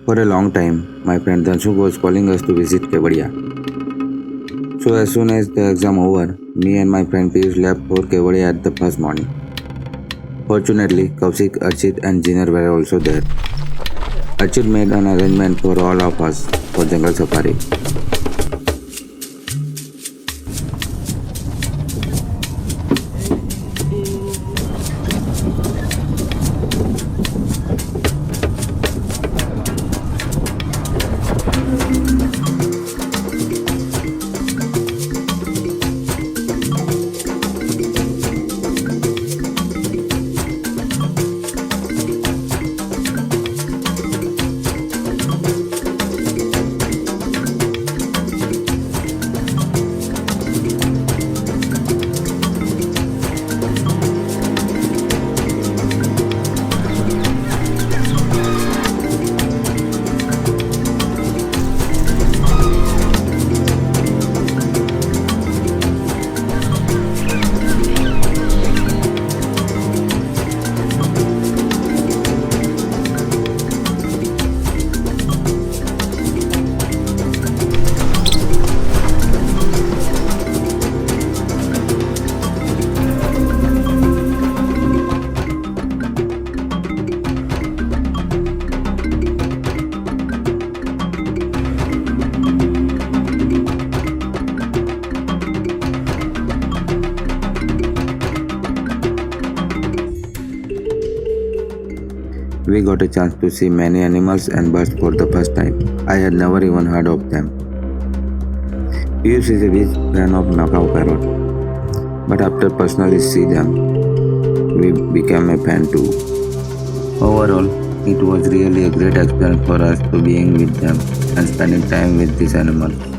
For a long time, my friend Dhansukh was calling us to visit Kevadiya. So as soon as the exam over, me and my friend Piyush left for Kevadiya at the first morning. Fortunately, Kaushik, Archit and Zinal were also there. Archit made an arrangement for all of us for jungle safari. We got a chance to see many animals and birds for the first time. I had never even heard of them. Piyush is a big fan of Macaw Popat, but after personally see them, we became a fan too. Overall, it was really a great experience for us to being with them and spending time with these animals.